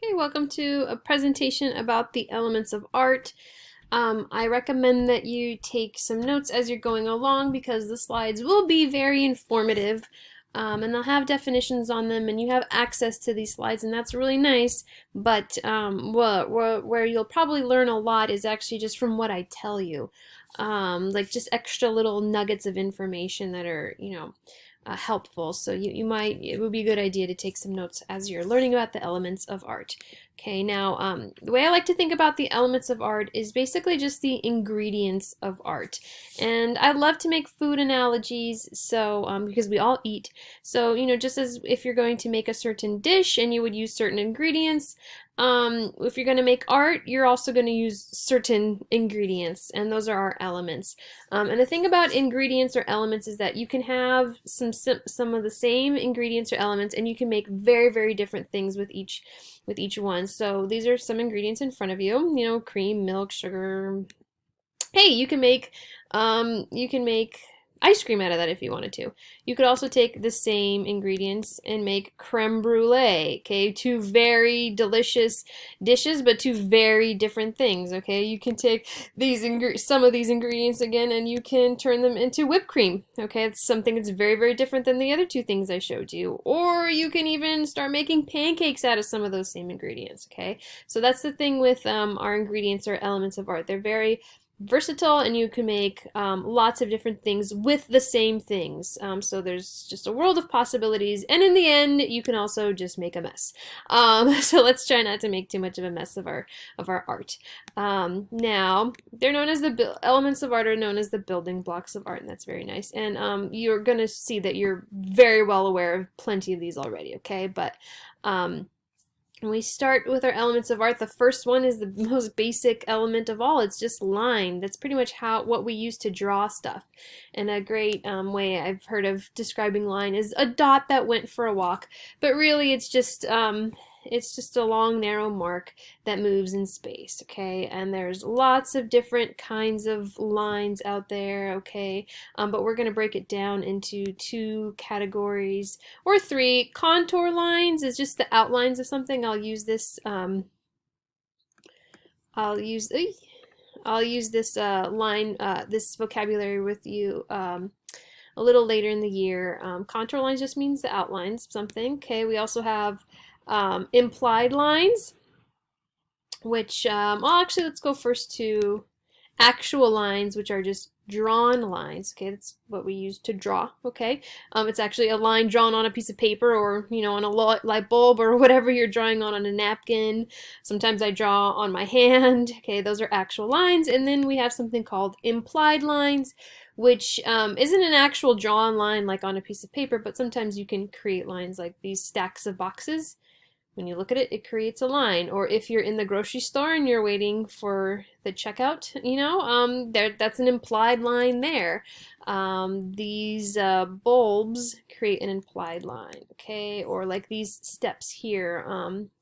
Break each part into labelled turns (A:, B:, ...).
A: Hey, welcome to a presentation about the elements of art. I recommend that you take some notes as you're going along because the slides will be very informative, and they'll have definitions on them and you have access to these slides, and that's really nice. But where you'll probably learn a lot is actually just from what I tell you, like just extra little nuggets of information that are, helpful. So it would be a good idea to take some notes as you're learning about the elements of art. Okay, now the way I like to think about the elements of art is basically just the ingredients of art. And I love to make food analogies, so because we all eat. So, just as if you're going to make a certain dish and you would use certain ingredients, if you're going to make art, you're also going to use certain ingredients, and those are our elements. And the thing about ingredients or elements is that you can have some of the same ingredients or elements, and you can make very, very different things with each one. So these are some ingredients in front of you. Cream, milk, sugar. Hey, you can make ice cream out of that if you wanted to. You could also take the same ingredients and make creme brulee, okay? Two very delicious dishes, but two very different things, okay? You can take some of these ingredients again and you can turn them into whipped cream, okay? It's something that's very, very different than the other two things I showed you. Or you can even start making pancakes out of some of those same ingredients, okay? So that's the thing with our ingredients or elements of art. They're very versatile, and you can make lots of different things with the same things. So there's just a world of possibilities, and in the end, you can also just make a mess. So let's try not to make too much of a mess of our art. Now, they're known as elements of art are known as the building blocks of art, and that's very nice. And you're going to see that you're very well aware of plenty of these already, okay? But when we start with our elements of art, the first one is the most basic element of all. It's just line. That's pretty much what we use to draw stuff. And a great way I've heard of describing line is a dot that went for a walk. But really, it's just a long, narrow mark that moves in space, okay? And there's lots of different kinds of lines out there, okay? But we're going to break it down into two categories, or three. Contour lines is just the outlines of something. I'll use this this vocabulary with you a little later in the year. Contour lines just means the outlines of something, okay? We also have implied lines, which, well, actually, let's go first to actual lines, which are just drawn lines. Okay, that's what we use to draw. Okay, it's actually a line drawn on a piece of paper, or on a light bulb, or whatever you're drawing on a napkin. Sometimes I draw on my hand. Okay, those are actual lines. And then we have something called implied lines, which isn't an actual drawn line like on a piece of paper, but sometimes you can create lines like these stacks of boxes. When you look at it, it creates a line. Or if you're in the grocery store and you're waiting for the checkout, that's an implied line there. These bulbs create an implied line, okay? Or like these steps here,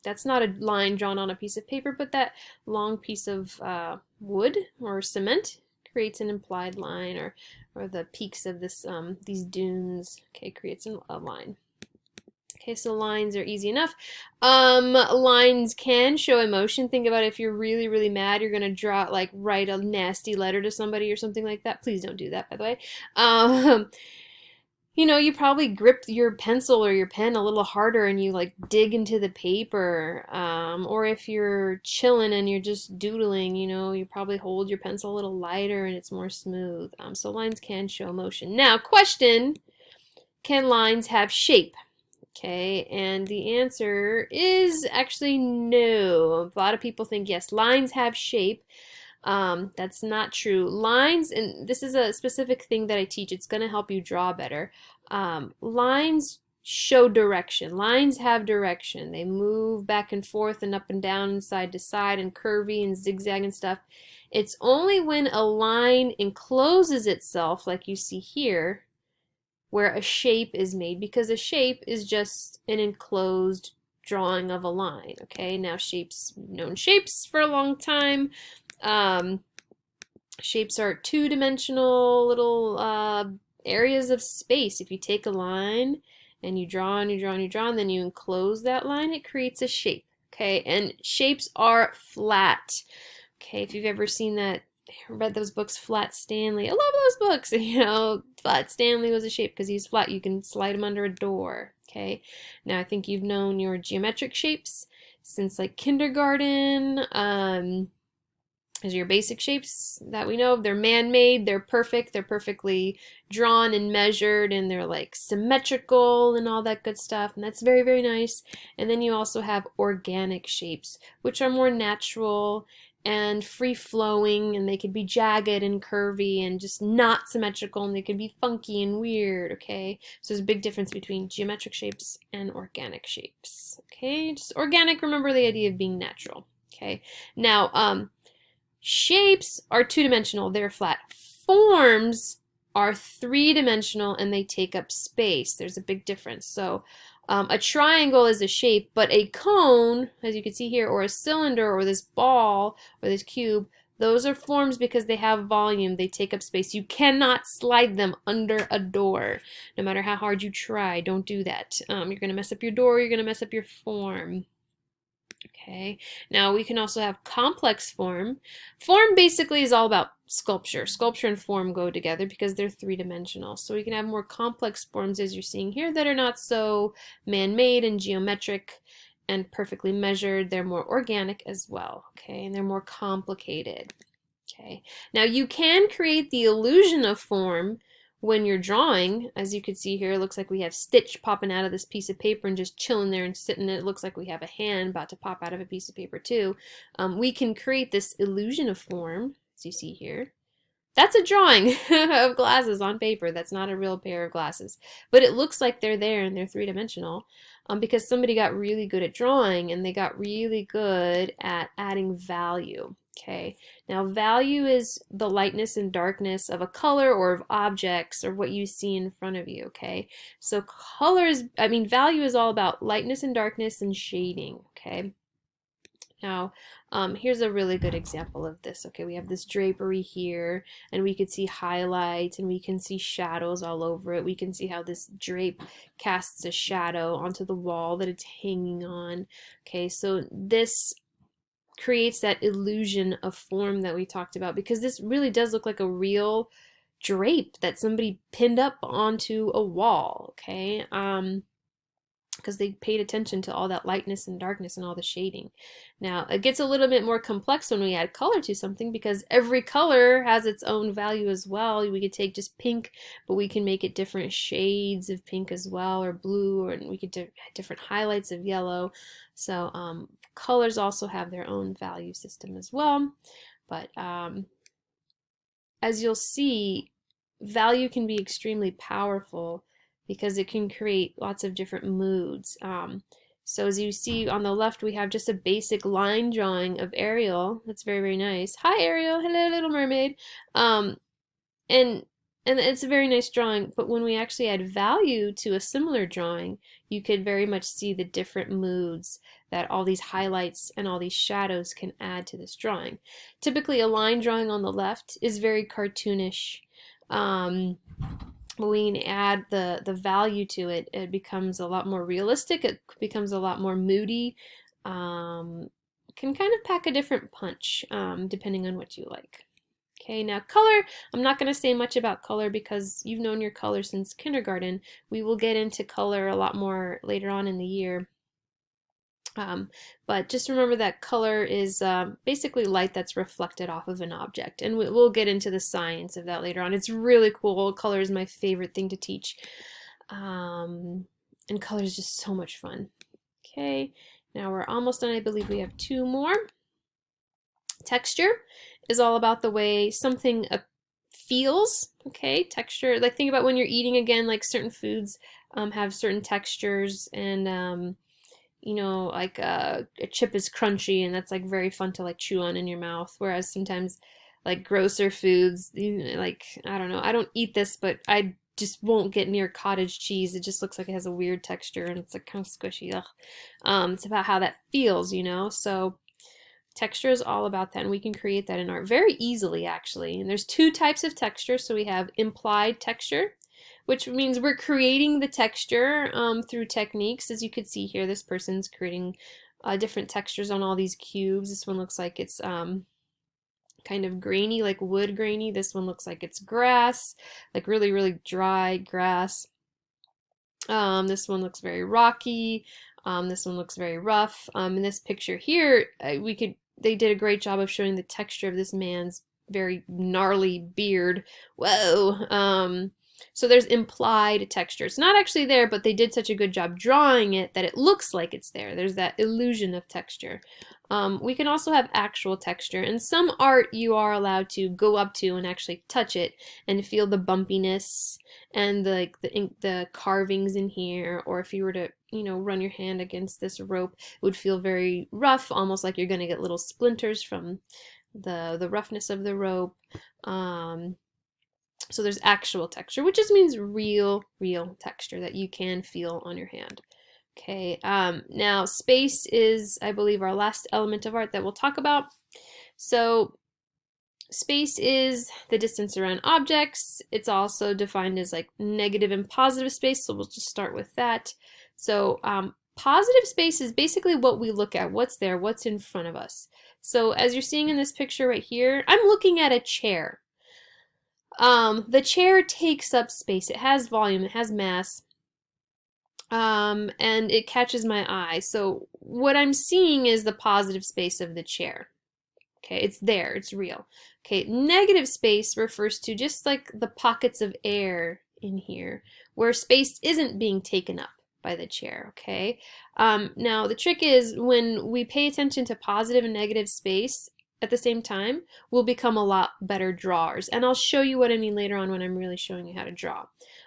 A: that's not a line drawn on a piece of paper, but that long piece of wood or cement creates an implied line, or the peaks of these dunes, okay, creates a line. Okay, so lines are easy enough. Lines can show emotion. Think about if you're really, really mad, you're gonna write a nasty letter to somebody or something like that. Please don't do that, by the way. You probably grip your pencil or your pen a little harder and you dig into the paper. Or if you're chilling and you're just doodling, you probably hold your pencil a little lighter and it's more smooth. So lines can show emotion. Now, question, can lines have shape? Okay, and the answer is actually no. A lot of people think yes, lines have shape. That's not true. Lines, and this is a specific thing that I teach, it's going to help you draw better. Lines show direction. Lines have direction. They move back and forth and up and down and side to side and curvy and zigzag and stuff. It's only when a line encloses itself, like you see here, where a shape is made, because a shape is just an enclosed drawing of a line. Okay, now we've known shapes for a long time. Shapes are two-dimensional little areas of space. If you take a line and you draw and you draw and you draw and then you enclose that line, it creates a shape. Okay, and shapes are flat. Okay, if you've ever seen that, read those books, Flat Stanley. I love those books. You know, Flat Stanley was a shape because he's flat. You can slide him under a door. Okay, now I think you've known your geometric shapes since like kindergarten. As your basic shapes that we know. They're man-made, they're perfect, they're perfectly drawn and measured, and they're like symmetrical and all that good stuff, and that's very, very nice. And then you also have organic shapes, which are more natural and free-flowing, and they could be jagged and curvy and just not symmetrical, and they could be funky and weird, okay? So there's a big difference between geometric shapes and organic shapes, okay? Just organic, remember the idea of being natural, okay? Now, shapes are two-dimensional, they're flat. Forms are three-dimensional and they take up space. There's a big difference. So a triangle is a shape, but a cone, as you can see here, or a cylinder, or this ball, or this cube, those are forms because they have volume, they take up space. You cannot slide them under a door, no matter how hard you try. Don't do that. You're going to mess up your door, you're going to mess up your form. Okay, now we can also have complex form. Form basically is all about sculpture. Sculpture and form go together because they're three-dimensional. So we can have more complex forms, as you're seeing here, that are not so man-made and geometric and perfectly measured. They're more organic as well, okay, and they're more complicated. Okay, now you can create the illusion of form when you're drawing. As you can see here, it looks like we have Stitch popping out of this piece of paper and just chilling there and sitting. It looks like we have a hand about to pop out of a piece of paper too. We can create this illusion of form, as you see here. That's a drawing of glasses on paper. That's not a real pair of glasses. But it looks like they're there and they're three-dimensional because somebody got really good at drawing and they got really good at adding value. Okay, now value is the lightness and darkness of a color or of objects or what you see in front of you, okay? So value is all about lightness and darkness and shading, okay? Now, here's a really good example of this. Okay, we have this drapery here, and we could see highlights, and we can see shadows all over it. We can see how this drape casts a shadow onto the wall that it's hanging on. Okay, so this creates that illusion of form that we talked about, because this really does look like a real drape that somebody pinned up onto a wall, okay? Because they paid attention to all that lightness and darkness and all the shading. Now, it gets a little bit more complex when we add color to something, because every color has its own value as well. We could take just pink, but we can make it different shades of pink as well, or blue, and we could do different highlights of yellow. So colors also have their own value system as well. But as you'll see, value can be extremely powerful because it can create lots of different moods. So as you see on the left, we have just a basic line drawing of Ariel. That's very, very nice. Hi, Ariel. Hello, Little Mermaid. And it's a very nice drawing, but when we actually add value to a similar drawing, you could very much see the different moods that all these highlights and all these shadows can add to this drawing. Typically, a line drawing on the left is very cartoonish. When we add the value to it, it becomes a lot more realistic. It becomes a lot more moody. Can kind of pack a different punch depending on what you like. Okay, now color, I'm not going to say much about color because you've known your color since kindergarten. We will get into color a lot more later on in the year. But just remember that color is basically light that's reflected off of an object, and we'll get into the science of that later on. It's really cool. Color is my favorite thing to teach, and color is just so much fun. Okay, now we're almost done. I believe we have two more. Texture is all about the way something feels. Okay, texture, like think about when you're eating again, like certain foods have certain textures, and you know, like a chip is crunchy and that's like very fun to like chew on in your mouth, whereas sometimes like grosser foods, you know, like I don't know, I don't eat this, but I just won't get near cottage cheese. It just looks like it has a weird texture and it's like kind of squishy. Ugh. It's about how that feels, you know. So texture is all about that, and we can create that in art very easily, actually. And there's two types of texture. So we have implied texture, which means we're creating the texture through techniques. As you can see here, this person's creating different textures on all these cubes. This one looks like it's kind of grainy, like wood grainy. This one looks like it's grass, like really, really dry grass. This one looks very rocky. This one looks very rough. In this picture here, they did a great job of showing the texture of this man's very gnarly beard. Whoa. So there's implied texture. It's not actually there, but they did such a good job drawing it that it looks like it's there. There's that illusion of texture. We can also have actual texture. In some art, you are allowed to go up to and actually touch it and feel the bumpiness and the carvings in here. Or if you were to, run your hand against this rope, it would feel very rough, almost like you're going to get little splinters from the roughness of the rope. So there's actual texture, which just means real texture that you can feel on your hand. Okay, now space is, I believe, our last element of art that we'll talk about. So space is the distance around objects. It's also defined as like negative and positive space, so we'll just start with that. So positive space is basically what we look at, what's there, what's in front of us. So as you're seeing in this picture right here, I'm looking at a chair. The chair takes up space. It has volume, it has mass, and it catches my eye. So what I'm seeing is the positive space of the chair. Okay, it's there, it's real. Okay, negative space refers to just like the pockets of air in here, where space isn't being taken up by the chair, okay? Now, the trick is when we pay attention to positive and negative space, at the same time, we'll become a lot better drawers. And I'll show you what I mean later on when I'm really showing you how to draw.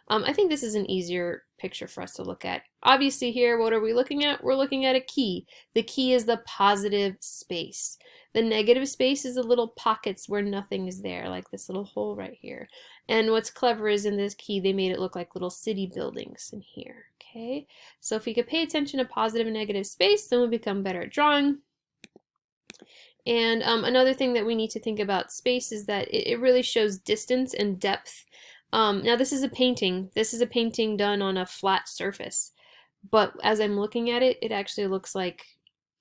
A: I think this is an easier picture for us to look at. Obviously here, what are we looking at? We're looking at a key. The key is the positive space. The negative space is the little pockets where nothing is there, like this little hole right here. And what's clever is in this key, they made it look like little city buildings in here, okay? So if we could pay attention to positive and negative space, then we'll become better at drawing. And another thing that we need to think about space is that it really shows distance and depth. Now this is a painting. This is a painting done on a flat surface. But as I'm looking at it, it actually looks like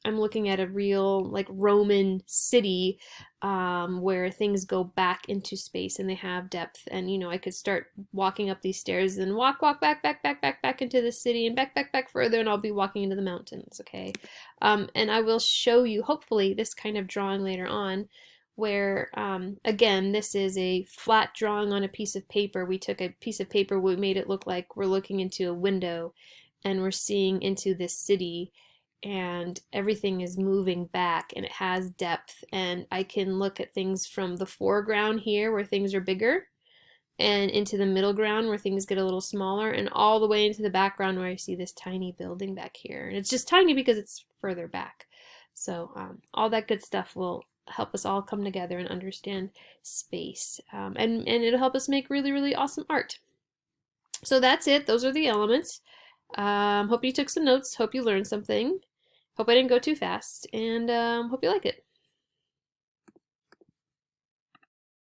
A: I'm looking at a real like Roman city where things go back into space and they have depth. And I could start walking up these stairs and walk back into the city and back further, and I'll be walking into the mountains, okay? And I will show you hopefully this kind of drawing later on where again, this is a flat drawing on a piece of paper. We took a piece of paper, we made it look like we're looking into a window and we're seeing into this city, and everything is moving back and it has depth, and I can look at things from the foreground here where things are bigger and into the middle ground where things get a little smaller, and all the way into the background where I see this tiny building back here, and it's just tiny because it's further back. So all that good stuff will help us all come together and understand space, and it'll help us make really awesome art. So that's it. Those are the elements. Hope you took some notes. Hope you learned something. Hope I didn't go too fast, and hope you like it.